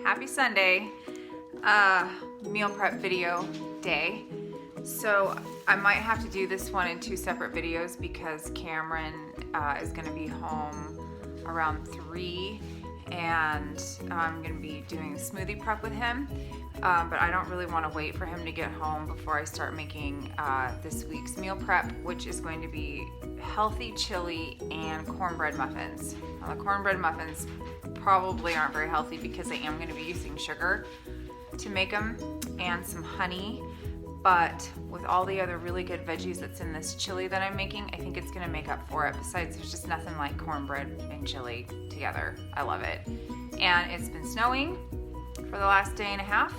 Happy Sunday, meal prep video day. So I might have to do this one in two separate videos because Cameron is gonna be home around 3 and I'm gonna be doing a smoothie prep with him. But I don't really wanna wait for him to get home before I start making this week's meal prep, which is going to be healthy chili and cornbread muffins. Now, the cornbread muffins probably aren't very healthy because I am going to be using sugar to make them and some honey, but with all the other really good veggies that's in this chili that I'm making, I think it's going to make up for it. Besides, there's just nothing like cornbread and chili together. I love it. And it's been snowing for the last day and a half,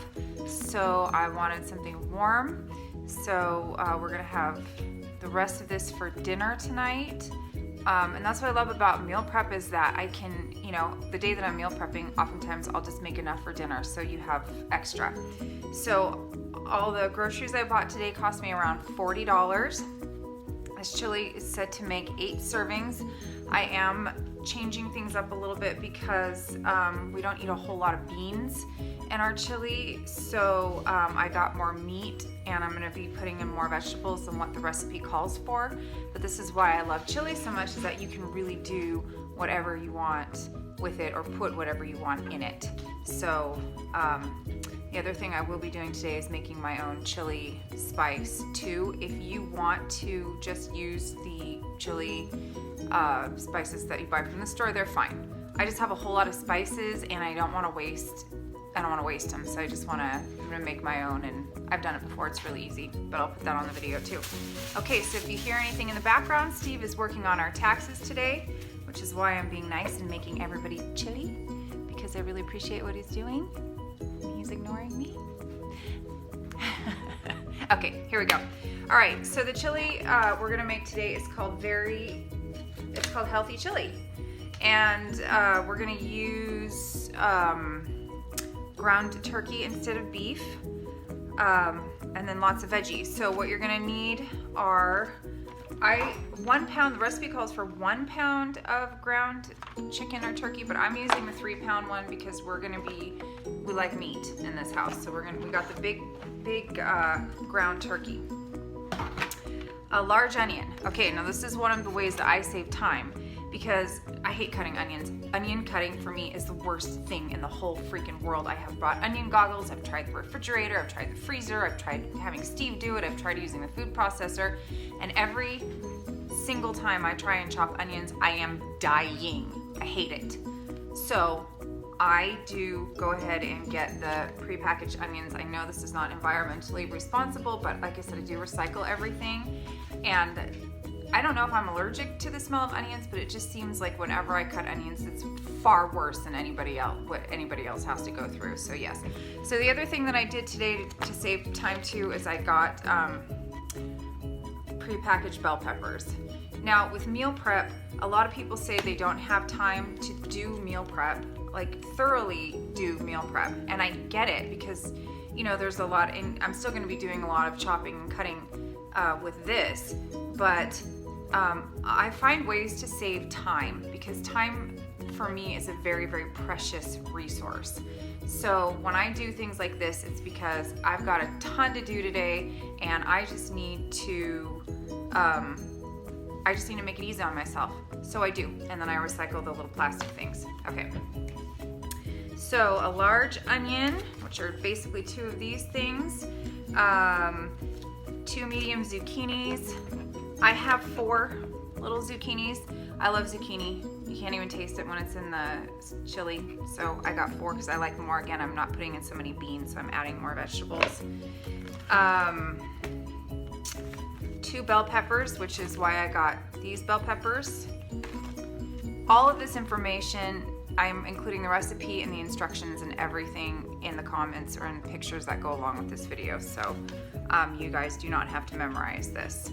so I wanted something warm. So we're going to have the rest of this for dinner tonight. And that's what I love about meal prep is that I can, the day that I'm meal prepping, oftentimes I'll just make enough for dinner so you have extra. So all the groceries I bought today cost me around $40. This chili is said to make 8 servings. I am changing things up a little bit because we don't eat a whole lot of beans in our chili, so I got more meat and I'm gonna be putting in more vegetables than what the recipe calls for. But this is why I love chili so much, is that you can really do whatever you want with it or put whatever you want in it. So the other thing I will be doing today is making my own chili spice too. If you want to just use the chili spices that you buy from the store, they're fine. I just have a whole lot of spices and I don't want to waste them, so I'm gonna make my own, and I've done it before. It's really easy, but I'll put that on the video too. Okay, so if you hear anything in the background, Steve is working on our taxes today, which is why I'm being nice and making everybody chili, because I really appreciate what he's doing. He's ignoring me. Okay, here we go. All right, so the chili we're gonna make today is called healthy chili, and we're gonna use ground turkey instead of beef, and then lots of veggies. So what you're gonna need are 1 pound. The recipe calls for 1 pound of ground chicken or turkey, but I'm using the 3-pound one because we like meat in this house. So we got the big ground turkey. A large onion. Okay, now this is one of the ways that I save time because I hate cutting onions. Onion cutting for me is the worst thing in the whole freaking world. I have bought onion goggles, I've tried the refrigerator, I've tried the freezer, I've tried having Steve do it, I've tried using the food processor, and every single time I try and chop onions, I am dying. I hate it. So I do go ahead and get the prepackaged onions. I know this is not environmentally responsible, but like I said, I do recycle everything. And I don't know if I'm allergic to the smell of onions, but it just seems like whenever I cut onions, it's far worse than what anybody else has to go through. So yes. So the other thing that I did today to save time too is I got prepackaged bell peppers. Now with meal prep, a lot of people say they don't have time to do meal prep, like thoroughly do meal prep. And I get it because, there's a lot, and I'm still gonna be doing a lot of chopping and cutting with this, but I find ways to save time because time for me is a very, very precious resource. So when I do things like this, it's because I've got a ton to do today and I just need to make it easy on myself. So I do, and then I recycle the little plastic things. Okay. So a large onion, which are basically 2 of these things, 2 medium zucchinis. I have 4 little zucchinis. I love zucchini. You can't even taste it when it's in the chili. So I got 4 because I like more. Again, I'm not putting in so many beans, so I'm adding more vegetables. 2 bell peppers, which is why I got these bell peppers. All of this information, I'm including the recipe and the instructions and everything in the comments or in pictures that go along with this video. So you guys do not have to memorize this.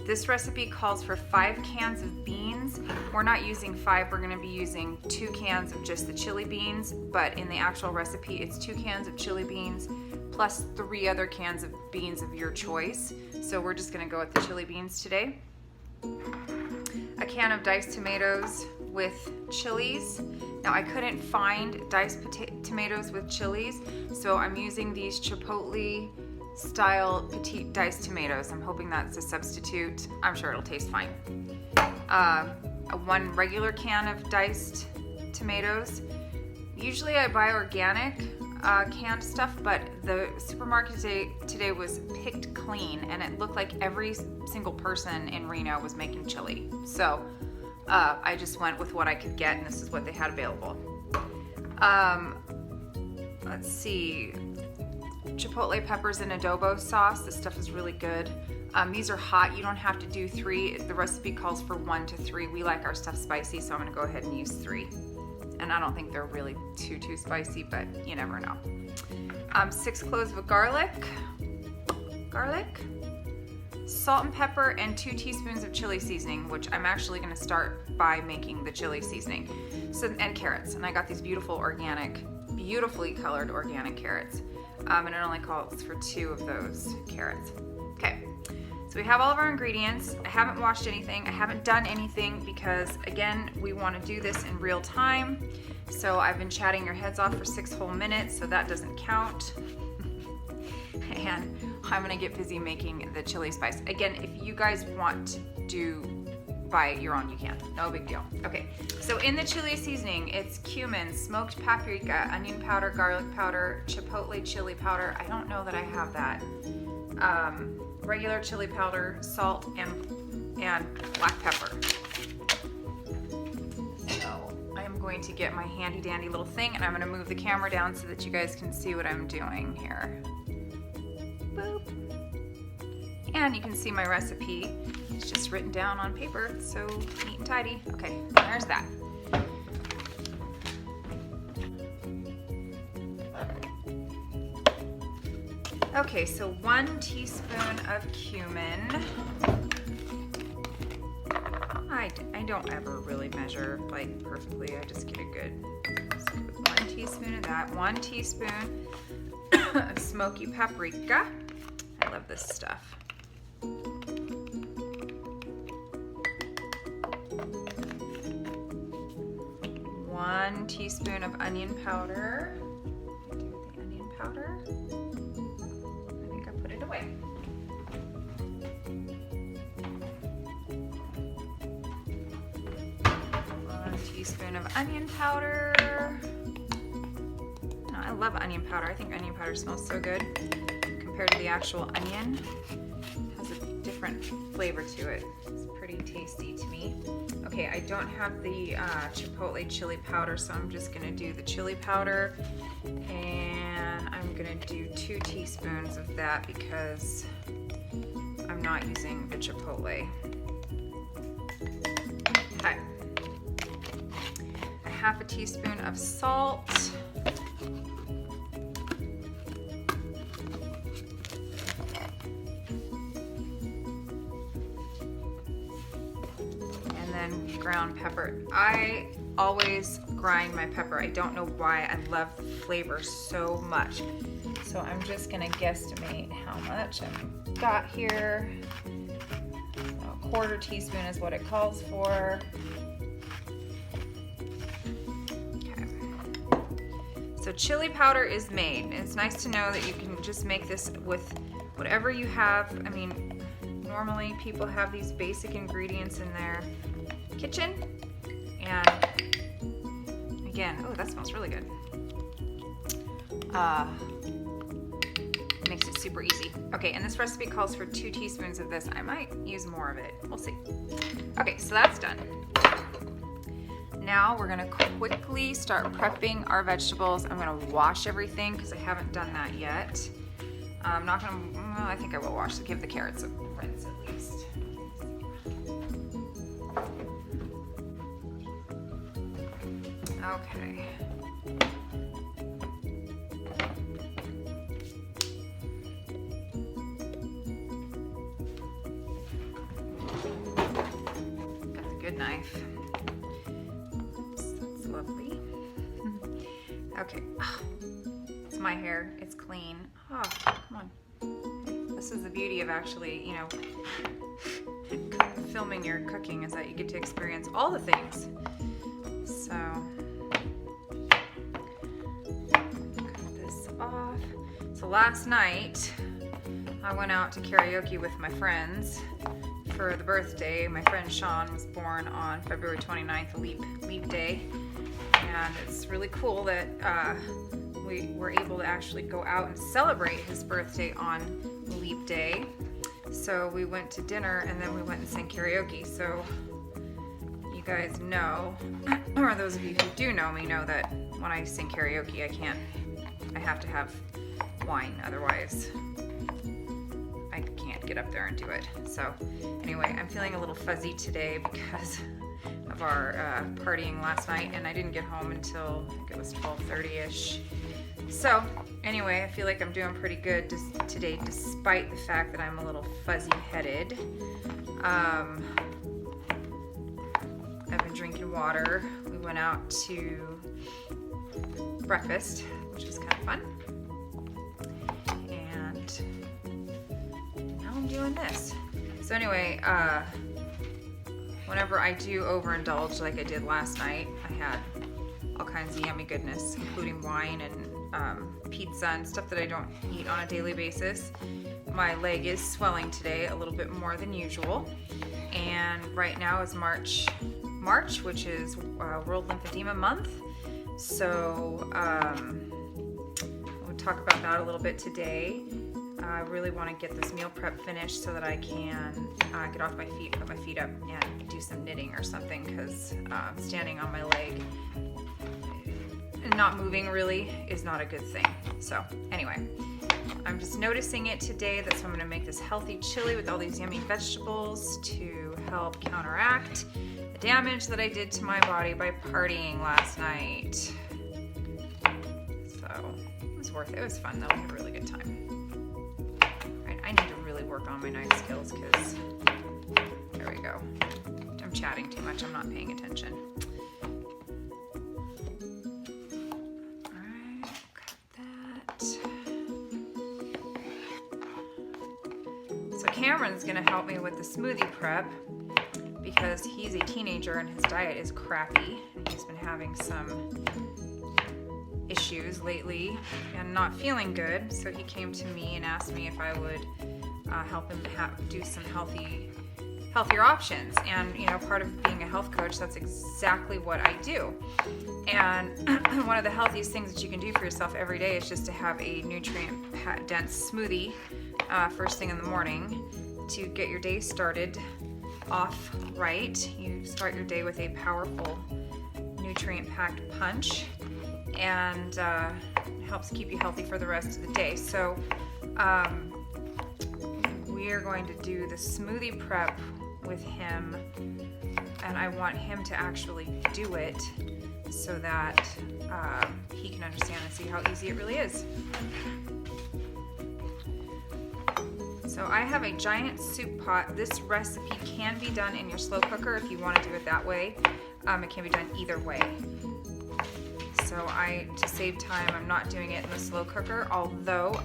This recipe calls for 5 cans of beans. We're not using 5, we're gonna be using 2 cans of just the chili beans, but in the actual recipe, it's 2 cans of chili beans plus 3 other cans of beans of your choice. So we're just gonna go with the chili beans today. A can of diced tomatoes, with chilies. Now I couldn't find diced tomatoes with chilies, so I'm using these Chipotle style petite diced tomatoes. I'm hoping that's a substitute. I'm sure it'll taste fine. One regular can of diced tomatoes. Usually I buy organic canned stuff, but the supermarket today was picked clean, and it looked like every single person in Reno was making chili. So I just went with what I could get, and this is what they had available. Let's see, Chipotle peppers and adobo sauce. This stuff is really good. These are hot. You don't have to do 3. The recipe calls for 1 to 3. We like our stuff spicy, so I'm gonna go ahead and use 3. And I don't think they're really too spicy, but you never know. 6 cloves of garlic, salt and pepper, and 2 teaspoons of chili seasoning, which I'm actually gonna start by making the chili seasoning. So, and carrots, and I got these beautiful organic, beautifully colored organic carrots. And it only calls for 2 of those carrots. Okay, so we have all of our ingredients. I haven't washed anything. I haven't done anything because, again, we want to do this in real time. So I've been chatting your heads off for 6 whole minutes, so that doesn't count. And I'm gonna get busy making the chili spice. Again, if you guys want to buy your own, you can. No big deal. Okay, so in the chili seasoning, it's cumin, smoked paprika, onion powder, garlic powder, chipotle chili powder. I don't know that I have that. Regular chili powder, salt, and black pepper. So I am going to get my handy dandy little thing, and I'm gonna move the camera down so that you guys can see what I'm doing here. Boop. And you can see my recipe. It's just written down on paper, so neat and tidy. Okay, there's that. Okay, so 1 teaspoon of cumin. I don't ever really measure like perfectly. I just get a good. So 1 teaspoon of that. 1 teaspoon of smoky paprika. I love this stuff. 1 teaspoon of onion powder. Do the onion powder. I think I put it away. 1 teaspoon of onion powder. No, I love onion powder. I think onion powder smells so good compared to the actual onion. It has a different flavor to it. It's pretty tasty to me. Okay, I don't have the chipotle chili powder, so I'm just gonna do the chili powder, and I'm gonna do 2 teaspoons of that because I'm not using the chipotle. Okay. 1/2 teaspoon of salt. Ground pepper. I always grind my pepper. I don't know why. I love the flavor so much. So I'm just gonna guesstimate how much I've got here. So 1/4 teaspoon is what it calls for. Okay. So chili powder is made. It's nice to know that you can just make this with whatever you have. I mean, normally people have these basic ingredients in their kitchen, and again, oh, that smells really good. Makes it super easy. Okay, and this recipe calls for 2 teaspoons of this. I might use more of it. We'll see. Okay, so that's done. Now we're gonna quickly start prepping our vegetables. I'm gonna wash everything because I haven't done that yet. I'm not gonna, well, I think I will wash, give the carrots a rinse at least. Okay. Got the good knife. That's lovely. Okay. Oh, it's my hair. It's clean. Oh, come on. This is the beauty of actually, you know, filming your cooking, is that you get to experience all the things So cut this off. So last night I went out to karaoke with my friends for the birthday. My friend Sean was born on February 29th, leap day, and it's really cool that we were able to actually go out and celebrate his birthday on leap day. So we went to dinner and then we went and sang karaoke. So you guys know, or those of you who do know me know that when I sing karaoke, I have to have wine, otherwise I can't get up there and do it. So anyway, I'm feeling a little fuzzy today because of our partying last night, and I didn't get home until I think it was 12:30ish. So anyway, I feel like I'm doing pretty good today, despite the fact that I'm a little fuzzy-headed. I've been drinking water. We went out to breakfast, which was kind of fun. And now I'm doing this. So anyway, whenever I do overindulge like I did last night, I had all kinds of yummy goodness, including wine and pizza and stuff that I don't eat on a daily basis. My leg is swelling today a little bit more than usual, and right now is March, which is World Lymphedema Month. So we'll talk about that a little bit today. I really want to get this meal prep finished so that I can get off my feet, put my feet up, and do some knitting or something, because standing on my leg and not moving really is not a good thing. So anyway, I'm just noticing it today. That's why I'm going to make this healthy chili with all these yummy vegetables to help counteract the damage that I did to my body by partying last night. So it was worth it. It was fun though. We had a really good time. Right, I need to really work on my knife skills because there we go. I'm chatting too much. I'm not paying attention. Cameron's gonna help me with the smoothie prep because he's a teenager and his diet is crappy, and he's been having some issues lately and not feeling good. So he came to me and asked me if I would help him do some healthier options. And you know, part of being a health coach, that's exactly what I do. And one of the healthiest things that you can do for yourself every day is just to have a nutrient-dense smoothie first thing in the morning to get your day started off right. You start your day with a powerful nutrient-packed punch, and it helps keep you healthy for the rest of the day. So we are going to do the smoothie prep with him, and I want him to actually do it so that he can understand and see how easy it really is. So I have a giant soup pot. This recipe can be done in your slow cooker if you want to do it that way. It can be done either way. So to save time, I'm not doing it in the slow cooker, although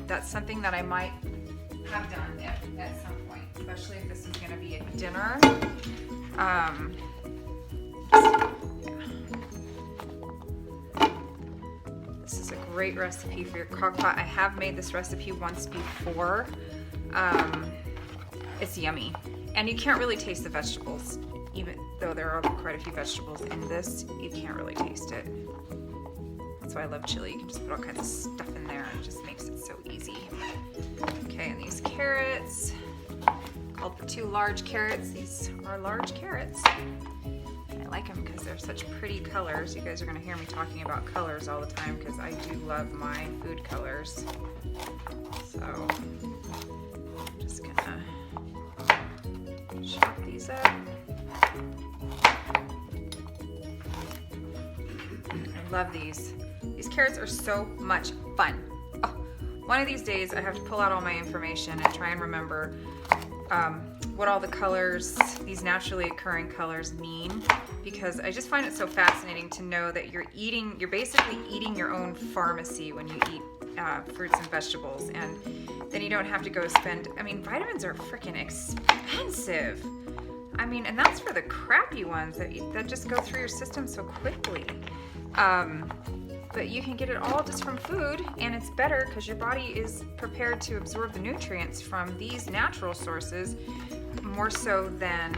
that's something that I might have done at some point, especially if this is going to be a dinner. This is a great recipe for your crock pot. I have made this recipe once before. It's yummy, and you can't really taste the vegetables, even though there are quite a few vegetables in this. You can't really taste it. That's why I love chili. You can just put all kinds of stuff in there, and it just makes it so easy. Okay, and these carrots, called for 2 large carrots. These are large carrots. I like them because they're such pretty colors. You guys are going to hear me talking about colors all the time because I do love my food colors. So I'm just going to chop these up. I love these. These carrots are so much fun. Oh, one of these days I have to pull out all my information and try and remember what all the colors, these naturally occurring colors, mean, because I just find it so fascinating to know that you're basically eating your own pharmacy when you eat fruits and vegetables, and then you don't have to go spend, I mean, vitamins are freaking expensive. I mean, and that's for the crappy ones that just go through your system so quickly. But you can get it all just from food, and it's better because your body is prepared to absorb the nutrients from these natural sources more so than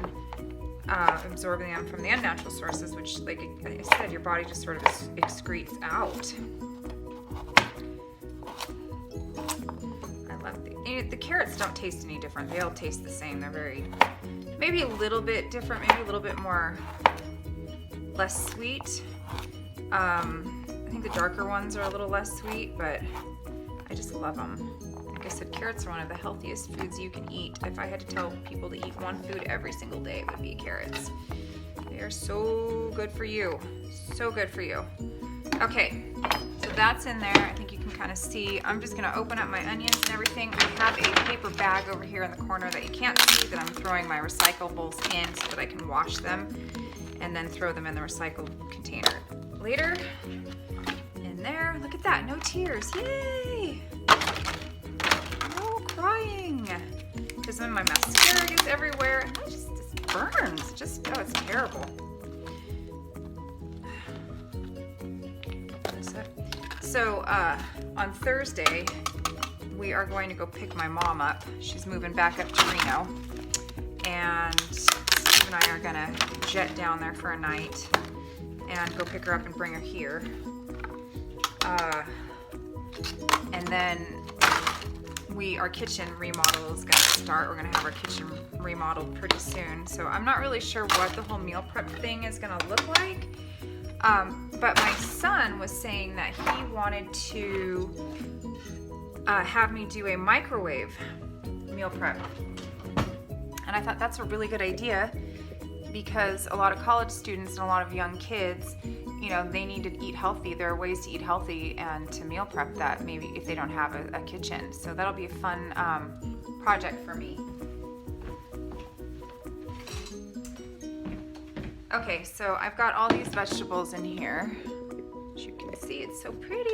absorbing them from the unnatural sources, which, like I said, your body just sort of excretes out. I love the carrots don't taste any different. They all taste the same. They're maybe a little bit different, maybe a little bit less sweet. I think the darker ones are a little less sweet, but I just love them. Like I said, carrots are one of the healthiest foods you can eat. If I had to tell people to eat one food every single day, it would be carrots. They are so good for you. So good for you. Okay, so that's in there. I think you can kind of see. I'm just gonna open up my onions and everything. I have a paper bag over here in the corner that you can't see that I'm throwing my recyclables in so that I can wash them and then throw them in the recycled container later. In there, look at that, no tears, yay! No crying, because then my mascara gets everywhere and that just burns. Oh, it's terrible. So on Thursday, we are going to go pick my mom up. She's moving back up to Reno, and Steve and I are gonna jet down there for a night and go pick her up and bring her here. And then our kitchen remodel is gonna start. We're gonna have our kitchen remodeled pretty soon. So I'm not really sure what the whole meal prep thing is gonna look like. But my son was saying that he wanted to have me do a microwave meal prep. And I thought that's a really good idea because a lot of college students and a lot of young kids, you know, they need to eat healthy. There are ways to eat healthy and to meal prep that maybe if they don't have a kitchen. So that'll be a fun project for me. Okay, so I've got all these vegetables in here. As you can see, it's so pretty.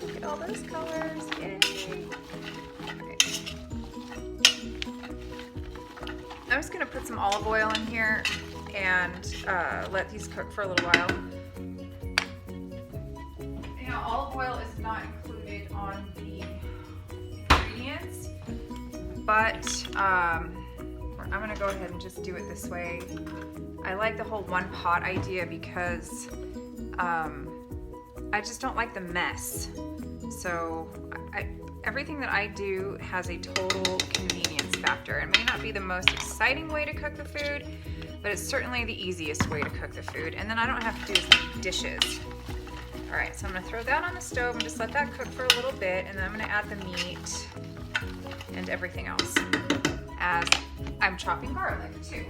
Look at all those colors. Yay. Okay. I'm just gonna put some olive oil in here and let these cook for a little while. You know, olive oil is not included on the ingredients, but I'm gonna go ahead and just do it this way. I like the whole one pot idea because I just don't like the mess. So everything that I do has a total convenience factor. It may not be the most exciting way to cook the food, but it's certainly the easiest way to cook the food. And then I don't have to do as many dishes. All right, so I'm gonna throw that on the stove and just let that cook for a little bit, and then I'm gonna add the meat and everything else as I'm chopping garlic too.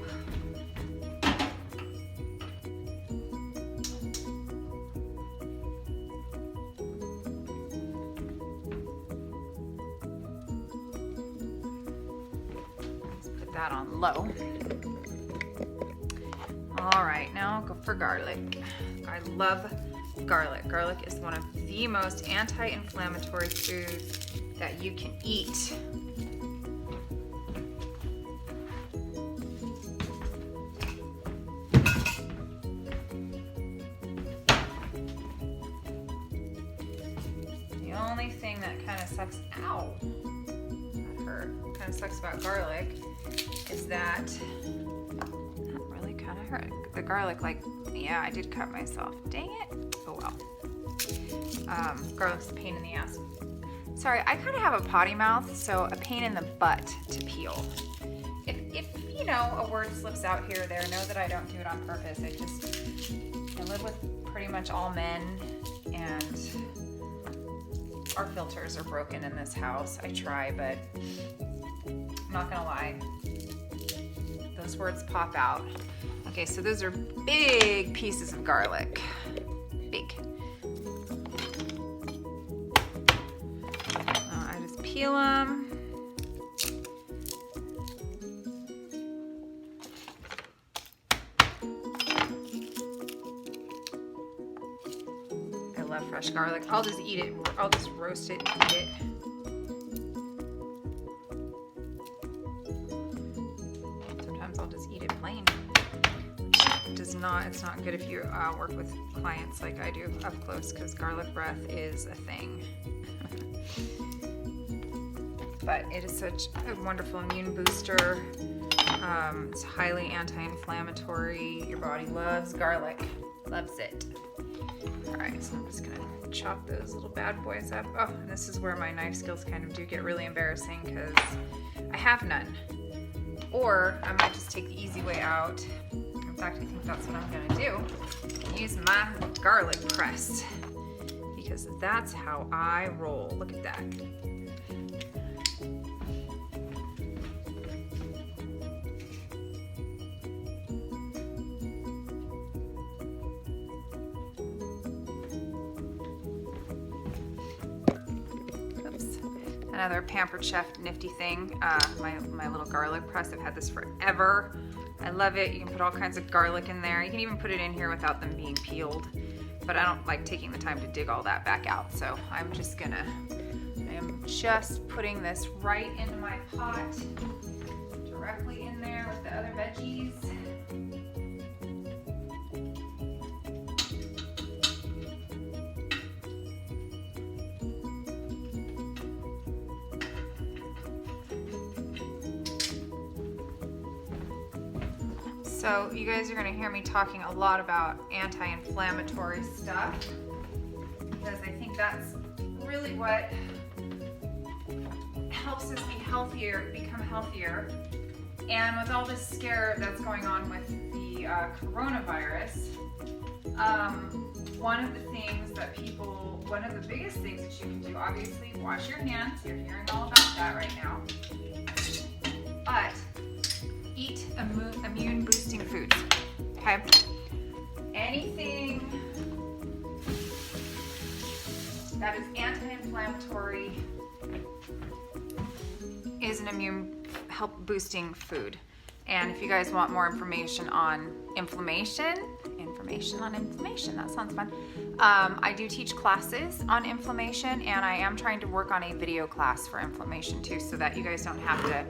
That on low. All right, now I'll go for garlic. I love garlic. Garlic is one of the most anti-inflammatory foods that you can eat. The only thing that kind of sucks, ow, that hurt, kind of sucks about garlic is that really kind of hurt. The garlic, like, yeah, I did cut myself. Dang it. Oh well. Garlic's a pain in the ass. Sorry, I kind of have a potty mouth, so a pain in the butt to peel. If you know, a word slips out here or there, know that I don't do it on purpose. I live with pretty much all men, and our filters are broken in this house. I try, but I'm not gonna lie. Those words pop out. Okay, so those are big pieces of garlic. Big. I just peel them. I love fresh garlic. I'll just eat it. I'll just roast it and eat it. I'll just eat it plain. it's not good if you work with clients like I do up close, because garlic breath is a thing. But it is such a wonderful immune booster. It's highly anti-inflammatory. Your body loves garlic, loves it. All right, so I'm just gonna chop those little bad boys up. Oh, and this is where my knife skills kind of do get really embarrassing, because I have none. Or I might just take the easy way out. In fact, I think that's what I'm gonna do. Use my garlic press, because that's how I roll. Look at that. Another Pampered Chef nifty thing, my little garlic press. I've had this forever. I love it. You can put all kinds of garlic in there. You can even put it in here without them being peeled, but I don't like taking the time to dig all that back out. So I am just putting this right into my pot, directly in there with the other veggies. So you guys are going to hear me talking a lot about anti-inflammatory stuff, because I think that's really what helps us be healthier, become healthier. And with all this scare that's going on with the coronavirus, one of the biggest things that you can do, obviously, wash your hands. You're hearing all about that right now. But eat immune boosting foods, okay? Anything that is anti-inflammatory is an immune help boosting food. And if you guys want more information on inflammation, that sounds fun. I do teach classes on inflammation, and I am trying to work on a video class for inflammation too, so that you guys don't have to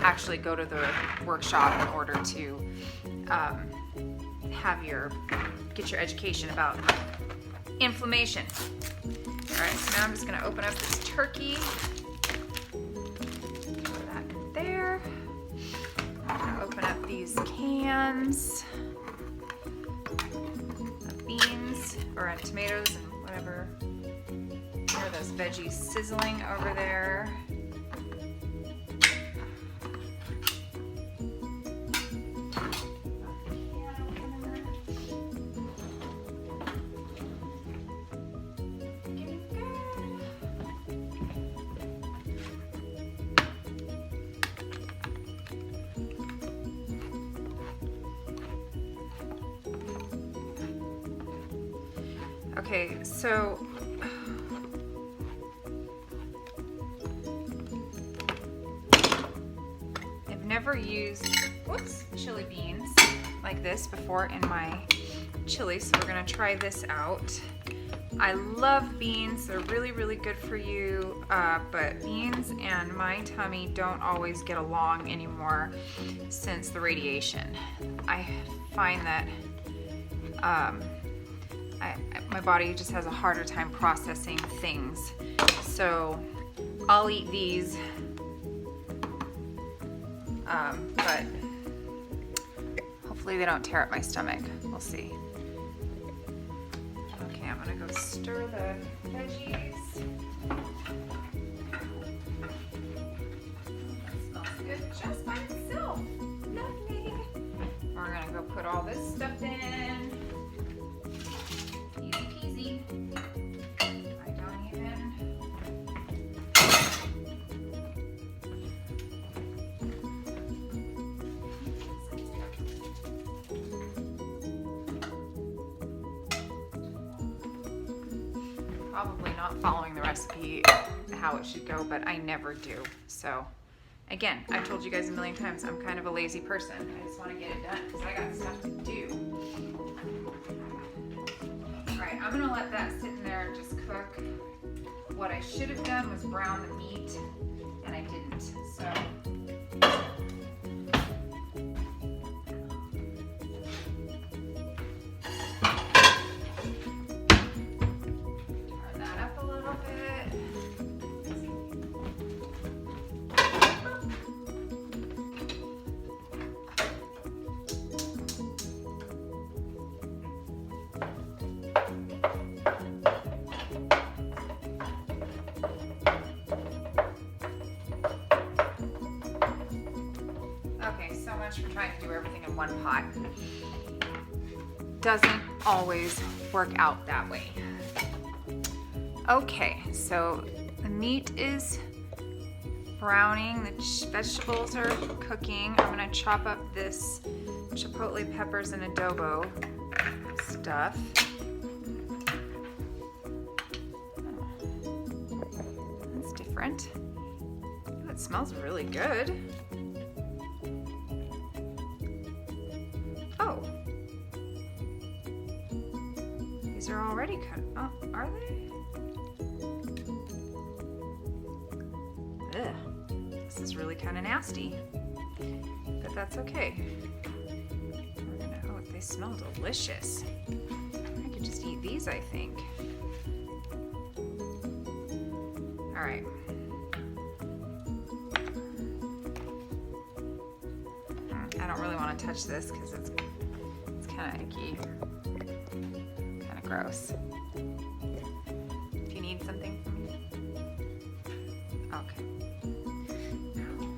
actually go to the workshop in order to get your education about inflammation. All right, so now I'm just gonna open up this turkey. Throw that in there. I'm gonna open up these cans of beans or tomatoes and whatever. There are those veggies sizzling over there. Okay, so I've never used chili beans like this before in my chili, so we're gonna try this out. I love beans, they're really, really good for you, but beans and my tummy don't always get along anymore since the radiation. I find that my body just has a harder time processing things. So I'll eat these, but hopefully they don't tear up my stomach. We'll see. Okay, I'm gonna go stir the veggies. That smells good just by itself. Lovely. We're gonna go put all this stuff in. Easy peasy. I don't even. Probably not following the recipe how it should go, but I never do. So again, I've told you guys a million times, I'm kind of a lazy person. I just want to get it done because I got stuff to do. All right, I'm gonna let that sit in there and just cook. What I should have done was brown the meat, and I didn't. So doesn't always work out that way. Okay, so the meat is browning, the vegetables are cooking. I'm gonna chop up this chipotle peppers and adobo stuff. That's different. Ooh, it smells really good. Oh. These are already cut. Oh, are they? Ugh. This is really kind of nasty, but that's okay. We're gonna, oh, they smell delicious. I could just eat these, I think. All right. I don't really want to touch this because it's kind of icky, kind of gross. Do you need something from me? Okay.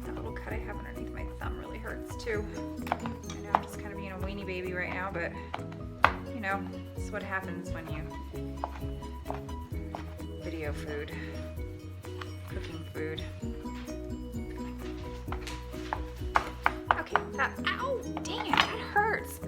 That little cut I have underneath my thumb really hurts too. I know I'm just kind of being a weenie baby right now, but you know, it's what happens when you video food, cooking food. Okay, that, ow, dang it, that hurts.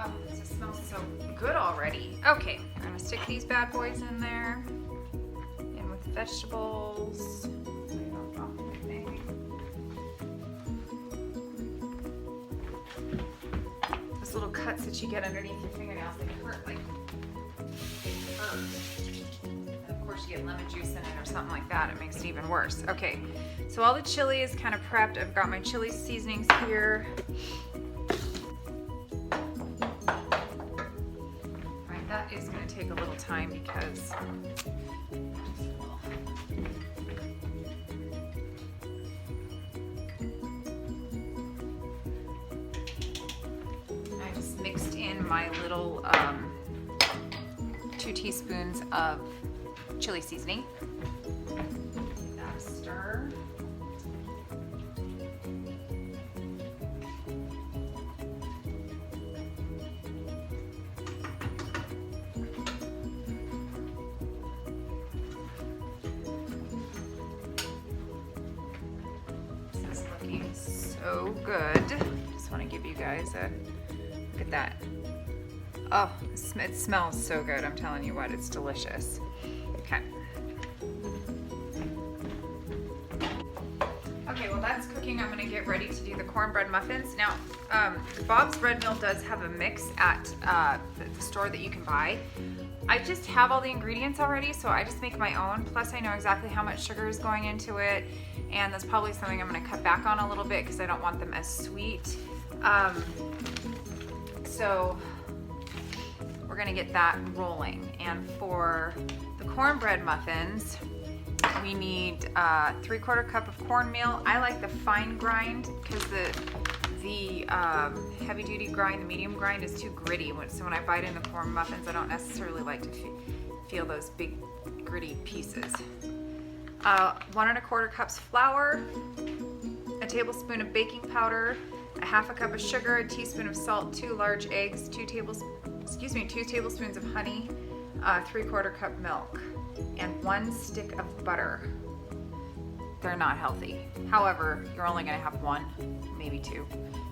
Oh, this smells so good already. Okay, I'm gonna stick these bad boys in there. In with vegetables. Those little cuts that you get underneath your fingernails, they hurt like, they hurt. And of course you get lemon juice in it or something like that, it makes it even worse. Okay, so all the chili is kind of prepped. I've got my chili seasonings here. That is going to take a little time because I just mixed in my little 2 teaspoons of chili seasoning. Give that a stir. So good. Just want to give you guys a look at that. Oh, it smells so good. I'm telling you what, it's delicious. Okay. Okay, well that's cooking. I'm gonna get ready to do the cornbread muffins. Now, Bob's Red Mill does have a mix at the store that you can buy. I just have all the ingredients already, so I just make my own. Plus I know exactly how much sugar is going into it, and that's probably something I'm gonna cut back on a little bit because I don't want them as sweet. So we're gonna get that rolling. And for the cornbread muffins, we need 3/4 cup of cornmeal. I like the fine grind because the heavy duty grind, the medium grind is too gritty. So when I bite into corn muffins, I don't necessarily like to feel those big gritty pieces. 1 1/4 cups flour, a tablespoon of baking powder, a 1/2 cup of sugar, a teaspoon of salt, 2 large eggs, 2 tablespoons of honey, 3/4 cup milk, and 1 stick of butter. They're not healthy. However, you're only gonna have 1, maybe 2.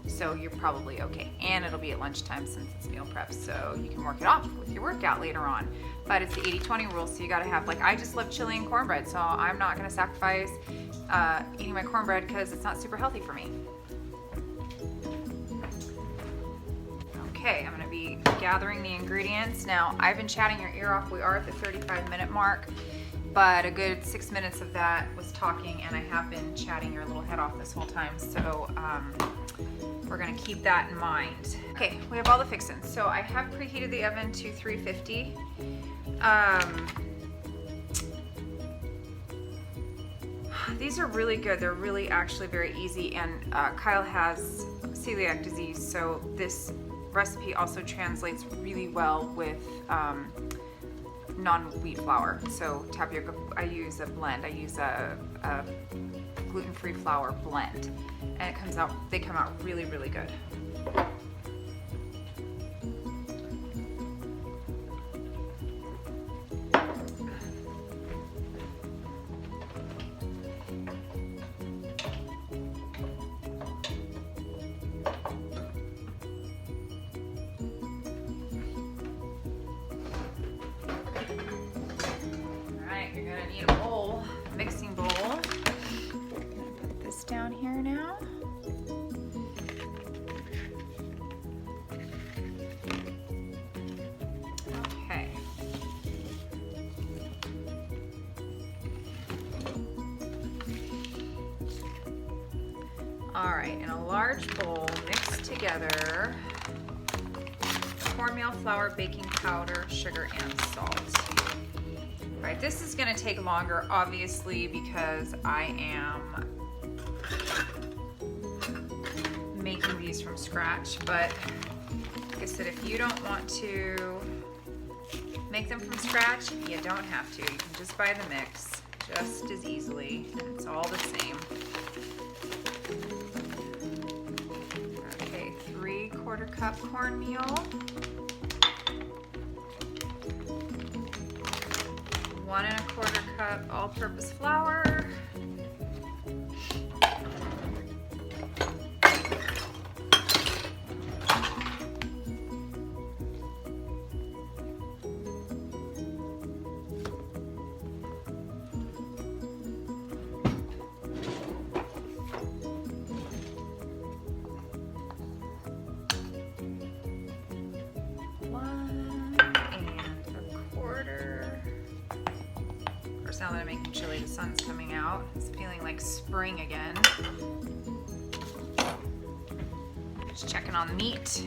So you're probably okay. And it'll be at lunchtime since it's meal prep, so you can work it off with your workout later on. But it's the 80-20 rule, so you gotta have, like, I just love chili and cornbread, so I'm not gonna sacrifice eating my cornbread because it's not super healthy for me. Okay, I'm gonna be gathering the ingredients. Now, I've been chatting your ear off. We are at the 35-minute mark, but a good 6 minutes of that was talking, and I have been chatting your little head off this whole time, so we're gonna keep that in mind. Okay, we have all the fixins. So I have preheated the oven to 350. These are really good. They're really actually very easy, and Kyle has celiac disease, so this recipe also translates really well with non-wheat flour. So tapioca, I use a blend. I use a gluten-free flour blend, and they come out really, really good. Need a bowl, a mixing bowl. I'm gonna put this down here now. Okay. All right, in a large bowl, mix together cornmeal, flour, baking powder, sugar, and salt. Right, this is going to take longer, obviously, because I am making these from scratch. But like I said, if you don't want to make them from scratch, you don't have to. You can just buy the mix just as easily, and it's all the same. Okay, 3/4 cup cornmeal. 1 1/4 cup all-purpose flour. Now that I'm making chili, the sun's coming out. It's feeling like spring again. Just checking on the meat.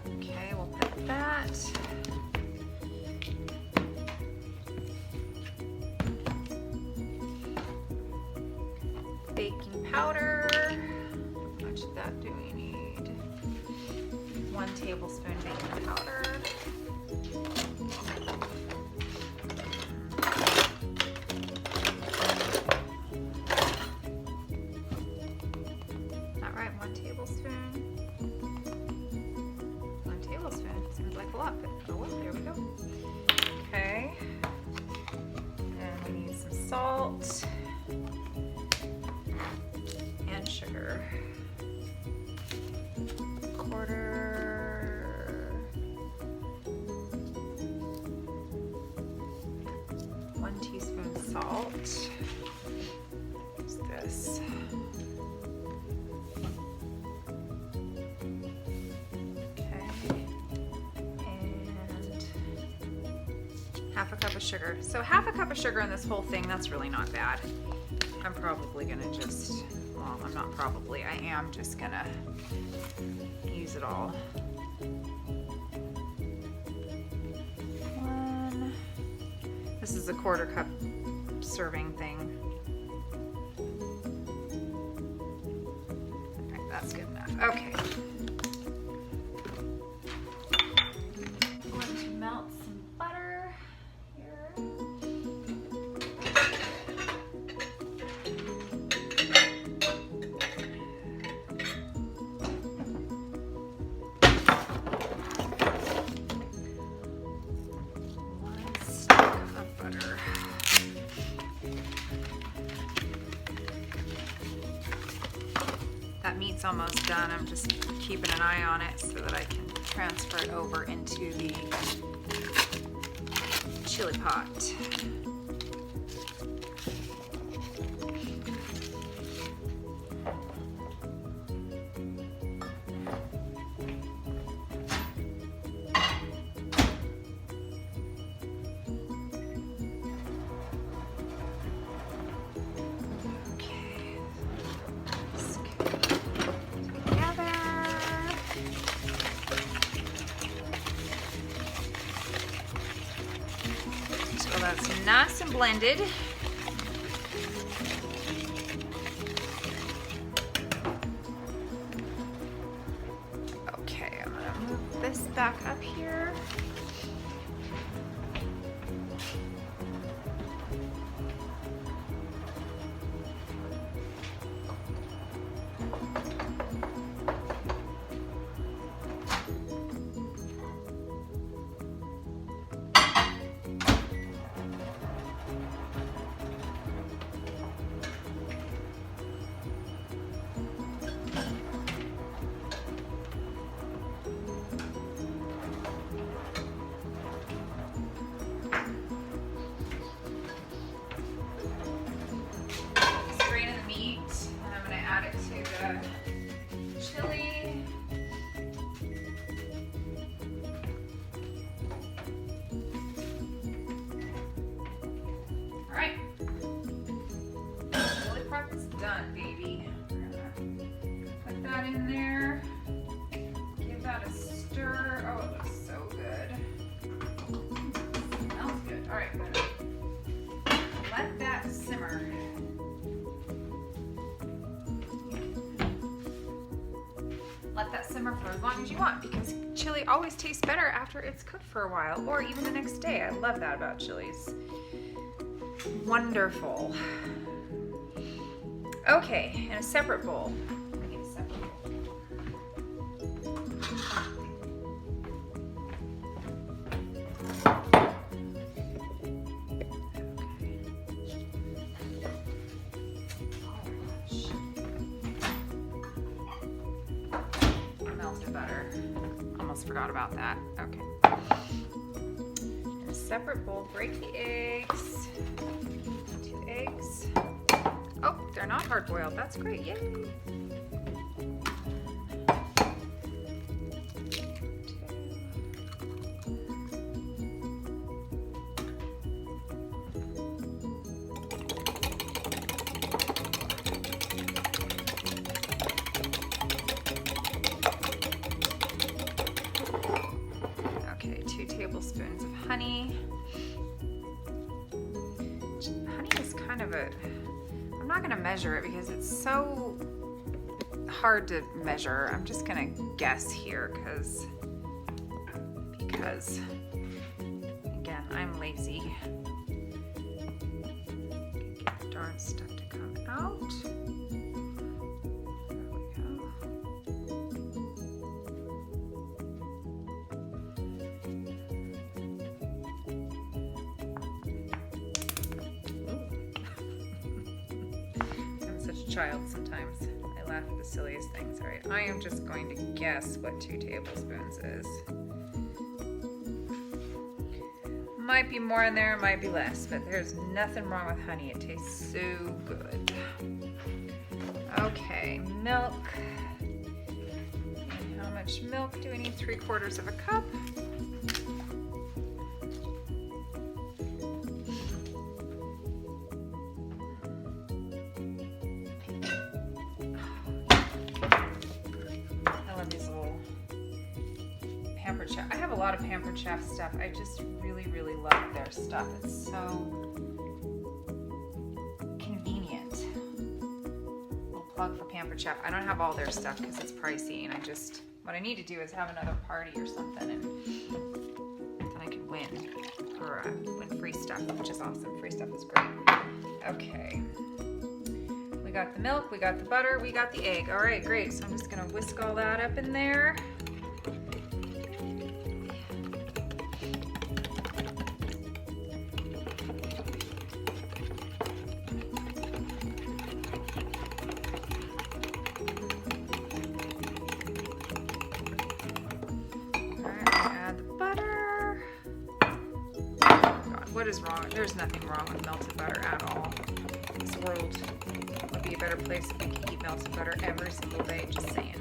Okay, we'll put that. Baking powder. How much of that do we need? 1 tablespoon baking powder. Seems like a lot, but oh well, there we go. Okay, and we need some salt and sugar. 1 teaspoon salt. What's this? Half a cup of sugar. So half a cup of sugar in this whole thing, that's really not bad. I'm probably gonna just, well, I'm not probably, I am just gonna use it all. 1. This is a 1/4 cup serving thing. All right, that's good enough. Okay. I'm going to melt some butter. That meat's almost done. I'm just keeping an eye on it so that I can transfer it over into the chili pot. blended. Okay, I'm gonna move this back up here. Chili. All right, chili prep is done, baby. Put that in there. Give that a stir. Oh, it looks so good. Smells good. All right, good. Let that simmer. Let that simmer for as long as you want, because chili always tastes better after it's cooked for a while, or even the next day. I love that about chilies. Wonderful. Okay, in a separate bowl. I need a separate bowl. Melted butter. Almost forgot about that. Okay. In a separate bowl, break the eggs. 2 eggs. Oh, they're not hard boiled. That's great. Yay. Okay, 2 tablespoons of honey. Honey is kind of a, I'm not gonna measure it because it's so hard to measure. I'm just gonna guess here because again, I'm lazy. Get the darn stuff to come out. Child sometimes. I laugh at the silliest things. All right, I am just going to guess what 2 tablespoons is. Might be more in there, might be less, but there's nothing wrong with honey. It tastes so good. Okay, milk. And how much milk do we need? 3/4 of a cup. Pampered Chef. I have a lot of Pampered Chef stuff. I just really, really love their stuff. It's so convenient. Little plug for Pampered Chef. I don't have all their stuff because it's pricey, and what I need to do is have another party or something, and then I can win free stuff, which is awesome. Free stuff is great. Okay. We got the milk, we got the butter, we got the egg. All right, great. So I'm just gonna whisk all that up in there. What is wrong? There's nothing wrong with melted butter at all. This world would be a better place if we could eat melted butter every single day, just saying.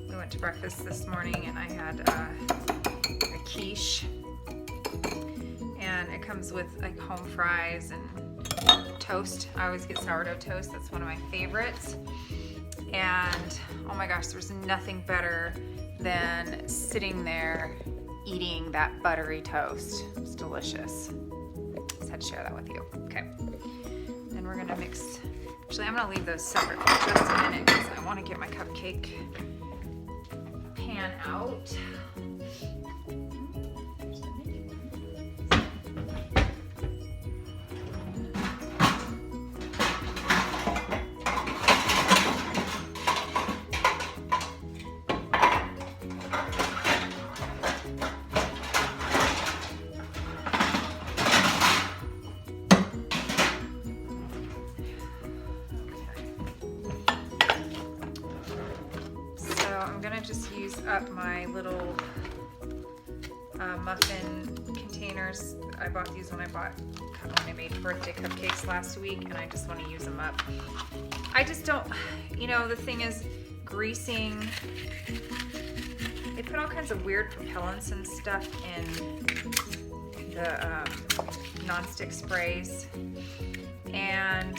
We went to breakfast this morning and I had a quiche. And it comes with like home fries and toast. I always get sourdough toast. That's one of my favorites. And oh my gosh, there's nothing better than sitting there eating that buttery toast. It's delicious. just had to share that with you. Okay. Then we're gonna mix. Actually, I'm gonna leave those separate for just a minute because I want to get my cupcake pan out. Just use up my little muffin containers. I bought these when I made birthday cupcakes last week, and I just want to use them up. I just don't, you know, the thing is greasing. They put all kinds of weird propellants and stuff in the nonstick sprays, and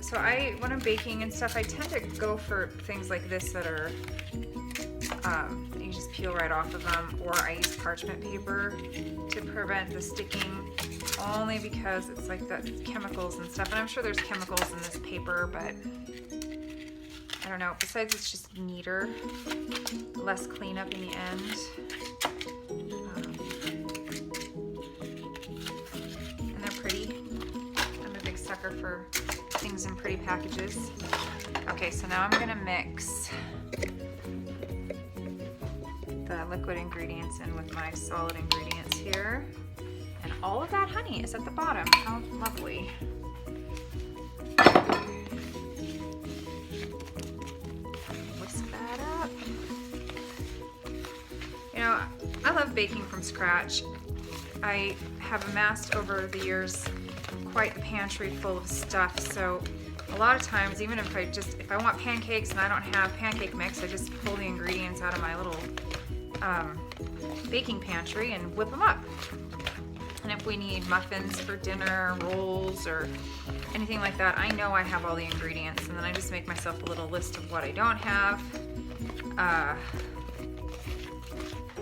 so when I'm baking and stuff, I tend to go for things like this that are you just peel right off of them, or I use parchment paper to prevent the sticking, only because it's like the chemicals and stuff, and I'm sure there's chemicals in this paper, but I don't know. Besides, it's just neater, less cleanup in the end. And they're pretty. I'm a big sucker for things in pretty packages. Okay, so now I'm gonna mix the liquid ingredients in with my solid ingredients here. And all of that honey is at the bottom. How lovely. Whisk that up. You know, I love baking from scratch. I have amassed over the years quite the pantry full of stuff, so a lot of times, even if I want pancakes and I don't have pancake mix, I just pull the ingredients out of my little baking pantry and whip them up. And if we need muffins for dinner, rolls, or anything like that, I know I have all the ingredients, and then I just make myself a little list of what I don't have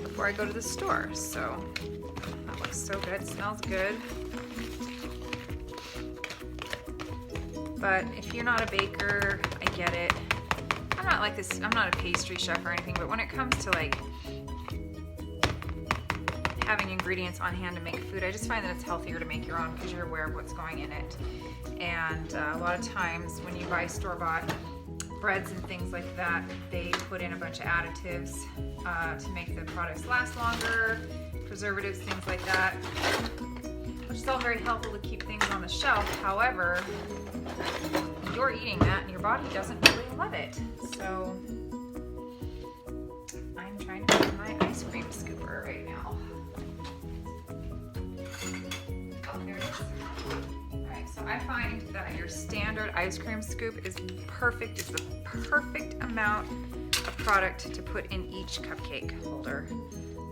before I go to the store. So that looks so good, smells good. But if you're not a baker, I get it. I'm not like this, I'm not a pastry chef or anything, but when it comes to like having ingredients on hand to make food, I just find that it's healthier to make your own because you're aware of what's going in it. And a lot of times when you buy store-bought breads and things like that, they put in a bunch of additives to make the products last longer, preservatives, things like that, which is all very helpful to keep things on the shelf. However, you're eating that and your body doesn't really love it. So I'm trying to find my ice cream scooper right now. Oh, there it is. Alright, so I find that your standard ice cream scoop is perfect. It's the perfect amount of product to put in each cupcake holder.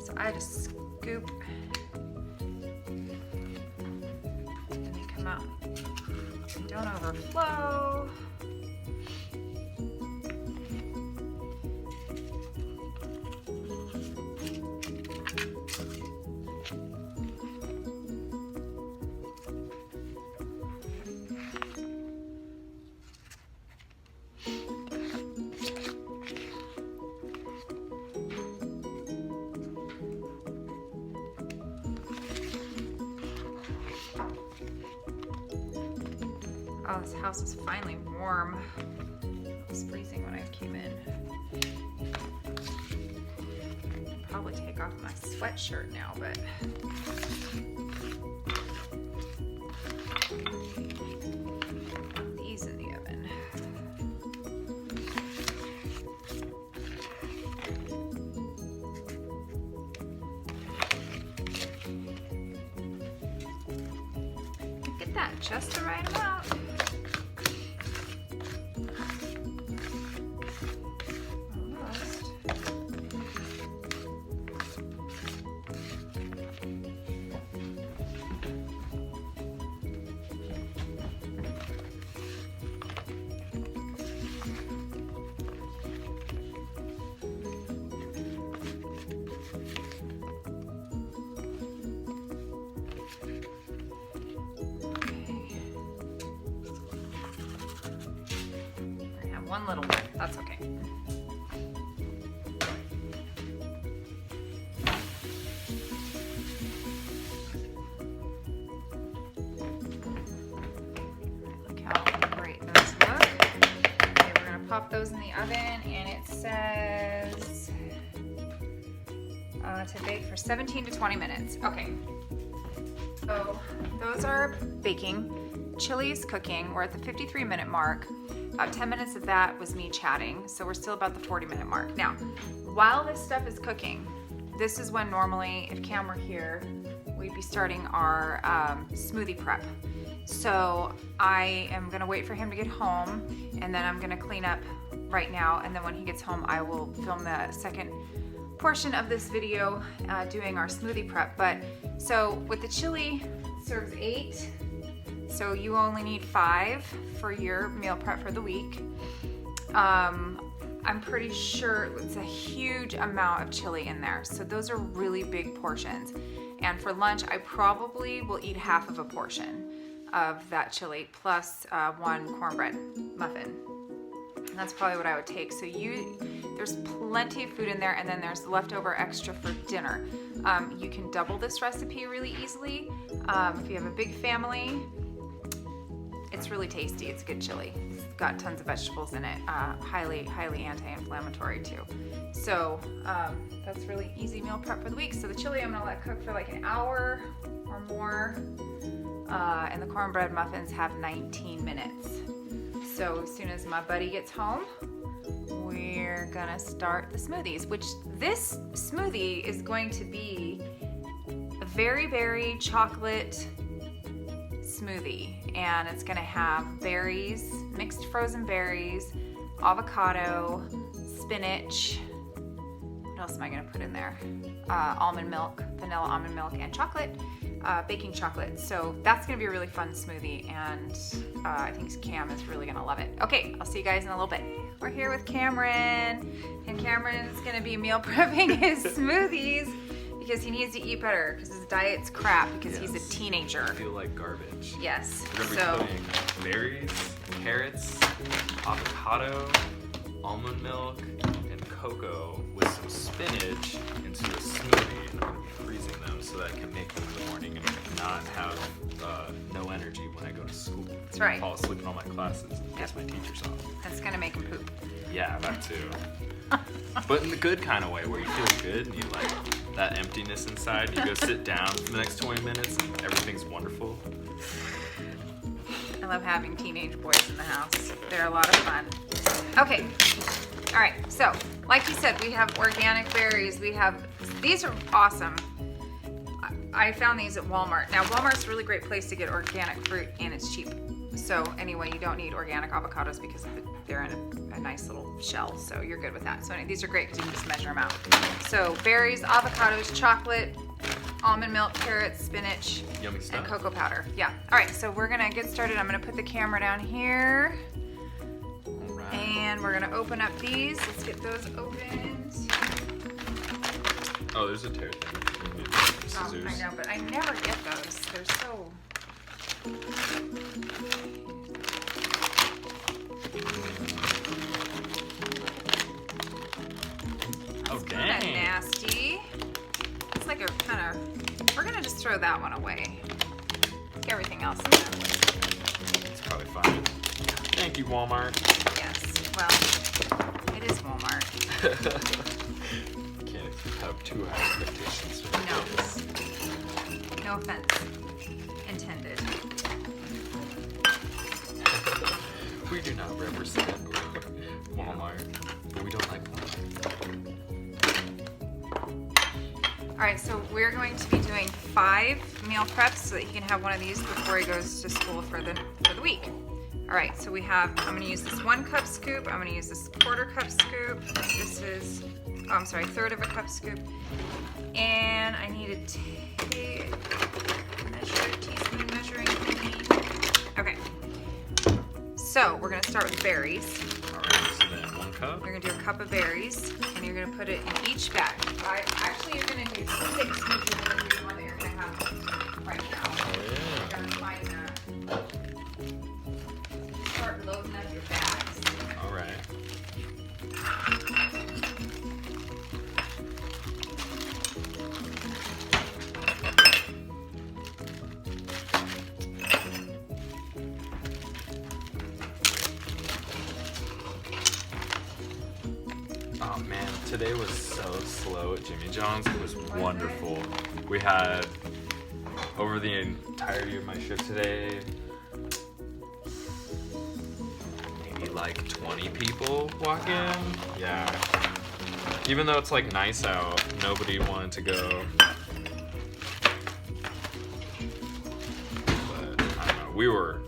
So I just scoop and they come out. Don't overflow. Oh, this house is finally warm. It was freezing when I came in. I'll probably take off my sweatshirt now, but put these in the oven. Get that just the right amount. one little one. That's okay. Look how great those look. Okay, we're gonna pop those in the oven, and it says to bake for 17 to 20 minutes. Okay. So those are baking. Chili's cooking. We're at the 53-minute mark. About 10 minutes of that was me chatting, so we're still about the 40-minute mark. Now, while this stuff is cooking, this is when normally, if Cam were here, we'd be starting our smoothie prep. So I am gonna wait for him to get home, and then I'm gonna clean up right now, and then when he gets home, I will film the second portion of this video doing our smoothie prep. But so with the chili, serves 8. So you only need 5 for your meal prep for the week. I'm pretty sure it's a huge amount of chili in there. So those are really big portions. And for lunch, I probably will eat half of a portion of that chili plus 1 cornbread muffin. And that's probably what I would take. So there's plenty of food in there, and then there's leftover extra for dinner. You can double this recipe really easily. If you have a big family, it's really tasty. It's good chili. It's got tons of vegetables in it. Highly anti-inflammatory too. So that's really easy meal prep for the week. So the chili I'm gonna let cook for like an hour or more. And the cornbread muffins have 19 minutes. So as soon as my buddy gets home, we're gonna start the smoothies, which this smoothie is going to be a very berry chocolate smoothie, and it's gonna have berries, mixed frozen berries, avocado, spinach. What else am I gonna put in there? Almond milk, vanilla almond milk, and chocolate, baking chocolate. So that's gonna be a really fun smoothie, and I think Cam is really gonna love it. Okay, I'll see you guys in a little bit. We're here with Cameron, and Cameron's gonna be meal prepping his smoothies because he needs to eat better because his diet's crap because he's a teenager. I feel like garbage. Yes. We're gonna be putting berries, carrots, avocado, almond milk, and cocoa with some spinach into a smoothie, and I'm gonna be freezing them so that I can make them in the morning and not have no energy when I go to school. That's right. Fall asleep in all my classes and piss my teachers off. That's gonna make him poop. Yeah, that too. But in the good kind of way, where you feel good and you like that emptiness inside. You go sit down for the next 20 minutes and everything's wonderful. I love having teenage boys in the house. They're a lot of fun. Okay. All right. So, like you said, we have organic berries. These are awesome. I found these at Walmart. Now, Walmart's a really great place to get organic fruit, and it's cheap. So anyway, you don't need organic avocados because they're in a nice little shell, so you're good with that. So anyway, these are great because you can just measure them out. So berries, avocados, chocolate, almond milk, carrots, spinach, yummy stuff, and cocoa powder. Yeah. All right, so we're gonna get started. I'm gonna put the camera down here. All right. And we're gonna open up these. Let's get those opened. Oh, there's a tear thing. Oh, I know, but I never get those. They're so... That's kind of nasty. It's like a kind of... We're gonna just throw that one away. Everything else is that way. It's probably fine. Thank you, Walmart. Yes. Well, it is Walmart. Can't have too high expectations. No. No offense intended. We do not represent Walmart, but we don't like Walmart. All right, so we're going to be doing 5 meal preps so that he can have one of these before he goes to school for the week. All right, so we have, I'm gonna use this 1 cup scoop, I'm gonna use this 1/4 cup scoop, this is, oh, I'm sorry, 1/3 of a cup scoop, and I need a teaspoon measuring thingy. Okay, so we're gonna start with berries. All right, so then 1 cup. You're gonna do a cup of berries, and you're gonna put it in each bag. Actually, you're gonna do 6 because you're gonna do the one that you're gonna have right now. Oh, yeah. You're gonna find start loading up your bags. All right. Oh man, today was so slow at Jimmy John's. It was wonderful. We had, over the entirety of my shift today, maybe like 20 people walk in. Yeah. Even though it's like nice out, nobody wanted to go. But I don't know, we were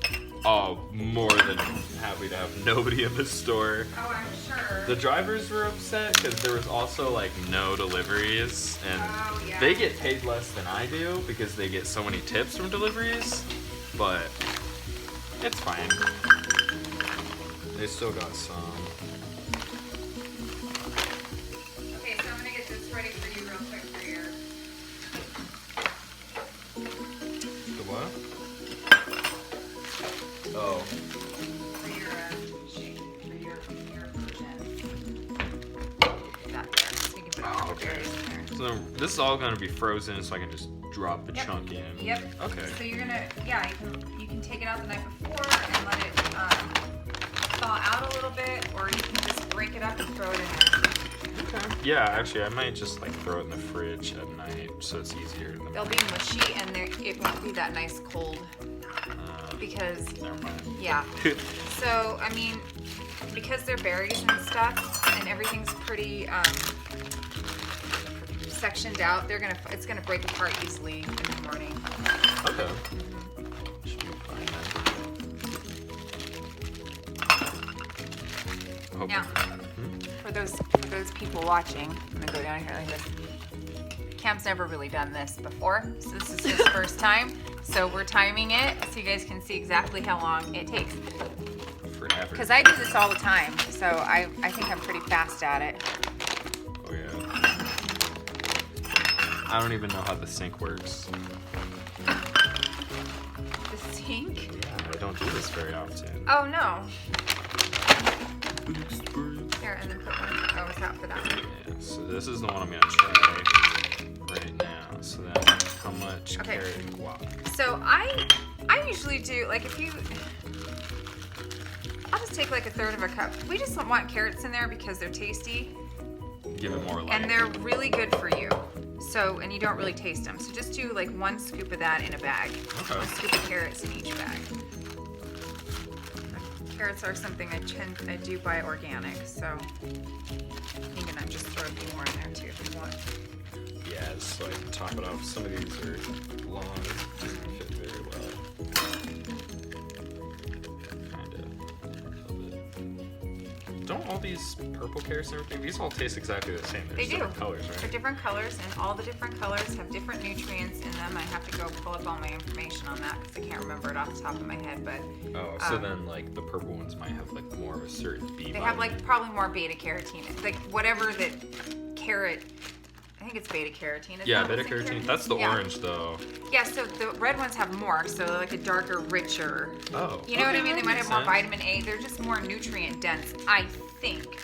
all more than happy to have nobody in the store. Oh, I'm sure. The drivers were upset because there was also like no deliveries, and yeah. they get paid less than I do because they get so many tips from deliveries, but it's fine. They still got some. Okay, so I'm gonna get this ready for you real quick for your... The what? Oh. For your shake, for your version. That there, so you can put all the berries in there. So this is all gonna be frozen, so I can just drop the chunk in. Yep. Okay. So you're gonna, you can take it out the night before and let it thaw out a little bit, or you can just break it up and throw it in there. Okay. Yeah, actually, I might just like throw it in the fridge at night, so it's easier. In the They'll be mushy, and it won't be that nice cold because. Never mind. Yeah. So I mean, because they're berries and stuff, and everything's pretty sectioned out, it's gonna break apart easily in the morning. Okay. Should be fine then. Now, for those people watching, I'm gonna go down here like this. Cam's never really done this before, so this is his first time. So we're timing it so you guys can see exactly how long it takes. Forever. Because I do this all the time, so I think I'm pretty fast at it. Oh yeah. I don't even know how the sink works. The sink? Yeah, I don't do this very often. Oh no. Here, and then put one. Oh, it's out for that one. Yeah, so this is the one I'm gonna try right now. So then, how much carrot and guac? So I usually do, like, I'll just take like a third of a cup. We just want carrots in there because they're tasty. Give it more light. And they're really good for you. So, and you don't really taste them. So just do like 1 scoop of that in a bag. Okay. 1 scoop of carrots in each bag. Carrots are something I do buy organic, so you can just throw a few more in there too if you want. Yeah, so I can top it off. Some of these are long, doesn't fit very well. Don't all these purple carrots and everything, these all taste exactly the same. They're They do. different colors, right? They're different colors, and all the different colors have different nutrients in them. I have to go pull up all my information on that because I can't remember it off the top of my head. But oh, so then like the purple ones might have like more of a certain B they vitamin. have like probably more beta carotene, like whatever that carrot. I think it's beta carotene. Yeah, beta carotene. That's the orange though. Yeah, so the red ones have more, so they're like a darker, richer. Oh. You know what I mean? They might have more sense. vitamin A. They're just more nutrient dense, I think.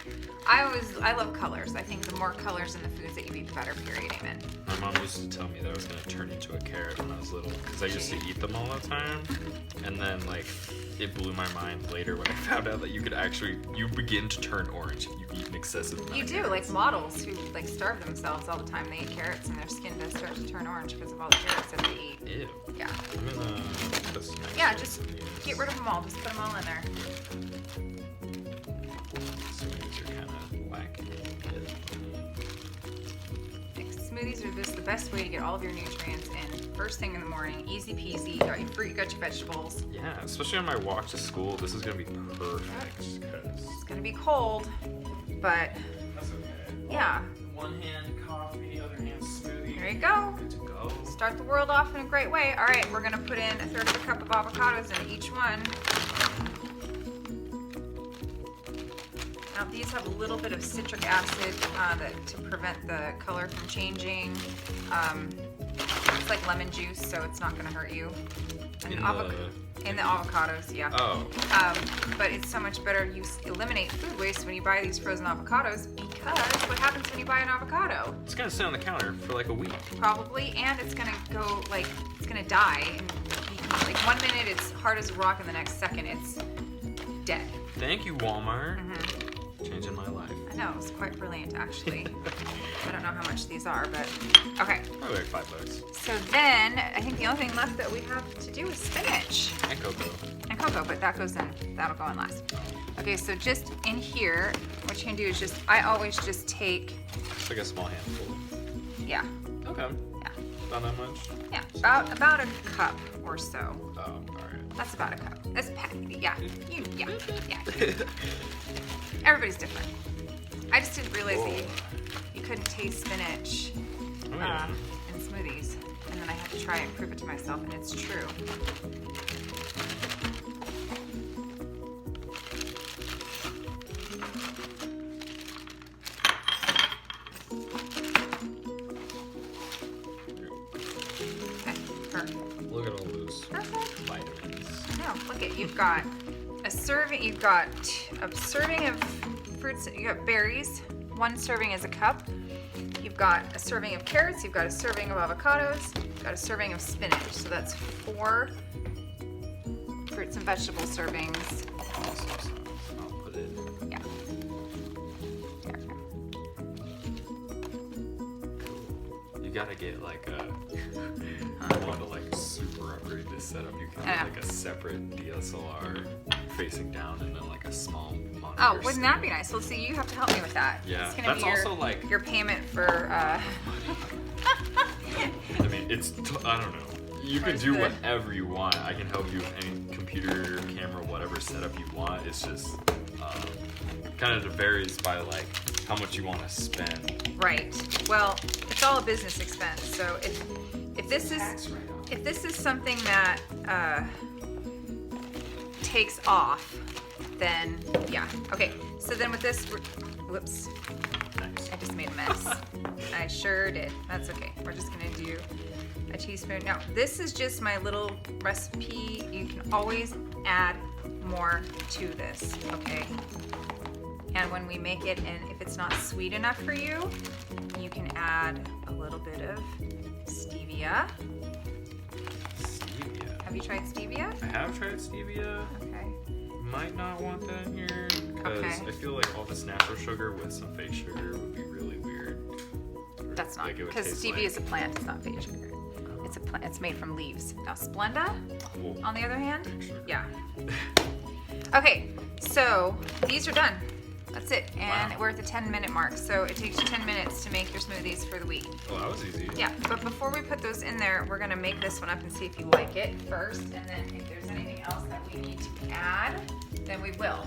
I love colors. I think the more colors in the foods that you eat, the better, period, amen. My mom used to tell me that I was going to turn into a carrot when I was little because I used to eat them all the time. And then like it blew my mind later when I found out that you begin to turn orange if you eat an excessive amount. You do, like models who like starve themselves all the time. They eat carrots and their skin does start to turn orange because of all the carrots that they eat. Ew. Yeah. I'm gonna put some next Yeah, to just these. get rid of them all. Just put them all in there. Some of these are kind of lacking. Smoothies are just the best way to get all of your nutrients in. First thing in the morning, easy peasy. You got your fruit, you got your vegetables. Yeah, especially on my walk to school, this is gonna be perfect because It's gonna be cold, but that's okay. yeah. One hand coffee, other hand smoothie. There you go. Good to go. Start the world off in a great way. All right, we're gonna put in a third of a cup of avocados in each one. Now these have a little bit of citric acid to prevent the color from changing. It's like lemon juice, so it's not gonna hurt you. And in the avocados, yeah. Oh. But it's so much better. You eliminate food waste when you buy these frozen avocados because what happens when you buy an avocado? It's gonna sit on the counter for like a week. Probably, and it's gonna go like it's gonna die. And you can, like 1 minute it's hard as a rock, and the next second it's dead. Thank you, Walmart. Changing my life. I know, it was quite brilliant actually. I don't know how much these are, but okay. Probably like $5. So then, I think the only thing left that we have to do is spinach. And cocoa. And cocoa, but that'll go in last. Okay, so just in here, what you can do is I always just take, It's like a small handful. yeah, Okay. yeah, Not that much? yeah, about a cup or so. Oh, alright. That's about a cup. That's yeah, yeah. Everybody's different. I just didn't realize that you couldn't taste spinach in smoothies, and then I had to try it and prove it to myself, and it's true. Okay, perfect. Look at all those Perfect. vitamins. No, look at you've got a serving. You've got a serving of fruits. You got berries. 1 serving is a cup. You've got a serving of carrots. You've got a serving of avocados. You've got a serving of spinach. So that's 4 fruits and vegetable servings. Awesome. I'll put it. Yeah. There we go. You gotta get like a. I want to like super upgrade this setup. You can get like a separate DSLR facing down and then like a small monitor. Oh, wouldn't that be nice? Well, see, you have to help me with that. Yeah, It's gonna that's be also like. your payment for. I mean, I don't know. You can do whatever you want. I can help you with any computer, camera, whatever setup you want. It's just kind of varies by like how much you want to spend. Right. Well, it's all a business expense. So if this is something that takes off, then yeah. Okay. So then with this, whoops. Nice. I just made a mess. I sure did. That's okay. We're just gonna do a teaspoon. Now, this is just my little recipe. You can always add more to this, okay? And when we make it, and if it's not sweet enough for you, you can add a little bit of stevia. Stevia. Have you tried stevia? I have tried stevia. Okay. Might not want that in here because Okay. I feel like all this natural sugar with some fake sugar would be really weird. Or, That's not, like, it would because taste stevia like- is a plant, it's not fake sugar. It's a plant, it's made from leaves. Now Splenda, Well, on the other hand, fake sugar. yeah. Okay, so these are done. That's it, and Wow. we're at the 10-minute mark. So it takes you 10 minutes to make your smoothies for the week. Oh, that was easy. Yeah, but before we put those in there, we're gonna make this one up and see if you like it first, and then if there's anything else that we need to add, then we will.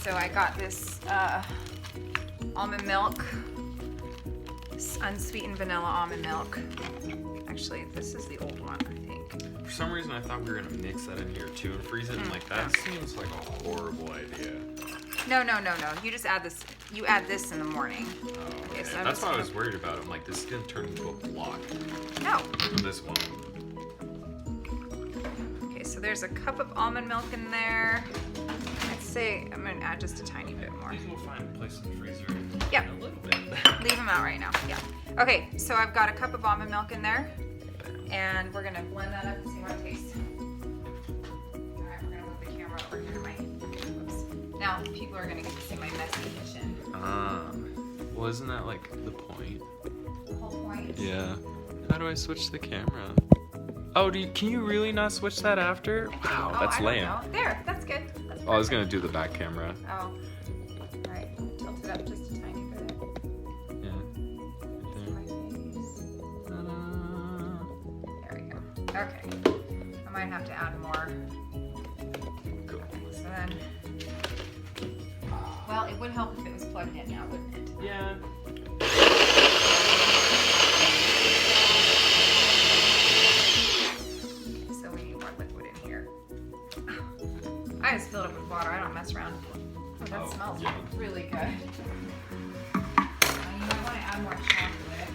So I got this almond milk, unsweetened vanilla almond milk. Actually, this is the old one, I think. For some reason, I thought we were gonna mix that in here too and freeze it. And like that seems like a horrible idea. No. You just add this. You add this in the morning. Oh, okay. so I'm That's just what I gonna- was worried about. I'm like, this is gonna turn into a block. No. This one. Okay, so there's a cup of almond milk in there. I'd say I'm gonna add just a tiny bit more. These will find a place in the freezer. Yep. In a little bit. Leave them out right now. Yeah. Okay, so I've got a cup of almond milk in there, and we're gonna blend that up and see how it tastes. All right, we're gonna move the camera over here. Whoops. Now people are gonna get to see my messy kitchen. Well, isn't that like the point? The whole point. Yeah. How do I switch the camera? Oh, can you really not switch that after? Wow, Oh, that's I don't lame. know. There, that's good. That's Oh, I was perfect. gonna do the back camera. Oh. All right, tilt it up just a tiny bit. Yeah. My face. Ta-da. There we go. Okay. I might have to add more. Cool. So then, well, it would help if it was plugged in now, wouldn't it? Yeah. So we need more liquid in here. I just filled it with water. I don't mess around. Oh, that Oh, smells yeah. really good. You might want to add more chocolate.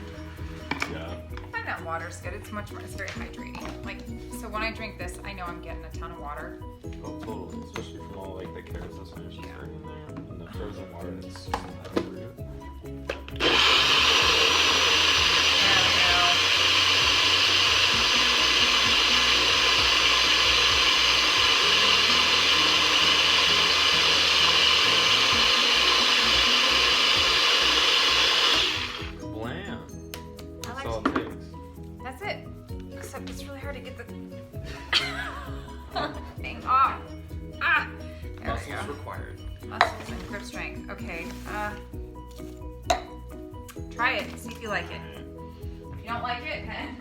Yeah. I know water's good. It's much more. It's very hydrating. Like, so when I drink this, I know I'm getting a ton of water. Oh, totally. Especially from all like the carrots and spinach Yeah. in there, and the frozen water that's just in that fruit. There we go. required. Muscles and grip strength. Okay. Try it. See if you like it. If you don't like it, then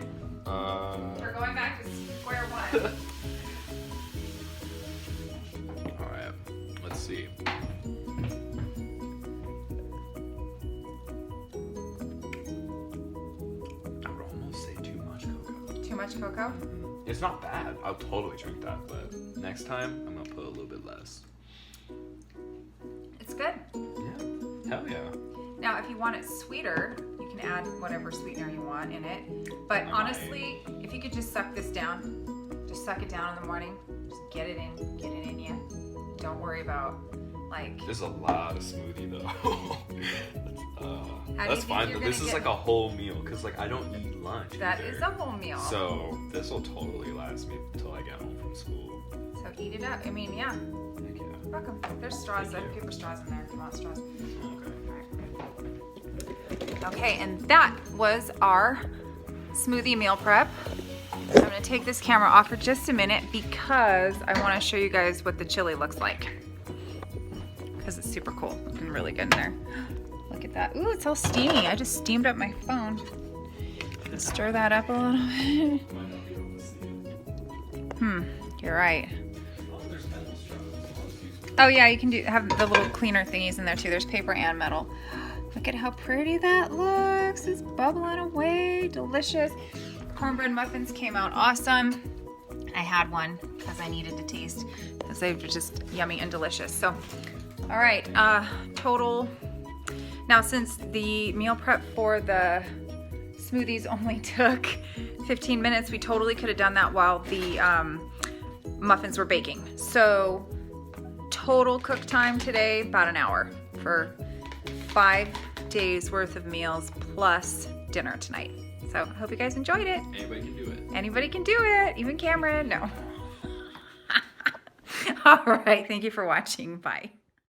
we're going back to square one. All right. Let's see. I would almost say too much cocoa. Too much cocoa? It's not bad. I'll totally drink that, but next time I'm gonna put a little bit less. It's good. Yeah. Hell yeah. Now, if you want it sweeter, you can add whatever sweetener you want in it. But honestly, if you could just suck this down, just suck it down in the morning, just get it in you. Don't worry about like. There's a lot of smoothie though. That's fine. you're But this gonna is get- like a whole meal because like I don't eat lunch. That either. is a whole meal. So this will totally last me until I get home from school. So eat it up. I mean, yeah. Heck yeah. Welcome. There's straws. Thank There are you. paper straws in there if you want straws. Okay. Okay, and that was our smoothie meal prep. I'm gonna take this camera off for just a minute because I wanna show you guys what the chili looks like. Because it's super cool, looking really good in there. Look at that. Ooh, it's all steamy. I just steamed up my phone. Let's stir that up a little bit. You're right. Oh yeah, you can have the little cleaner thingies in there too. There's paper and metal. Look at how pretty that looks. It's bubbling away. Delicious. Cornbread muffins came out awesome. I had one because I needed to taste because they were just yummy and delicious. So, all right, total. Now, since the meal prep for the smoothies only took 15 minutes, we totally could have done that while the muffins were baking. So, total cook time today, about an hour for 5 days worth of meals plus dinner tonight. So I hope you guys enjoyed it. Anybody can do it. Anybody can do it, even Cameron. No. All right, thank you for watching. Bye.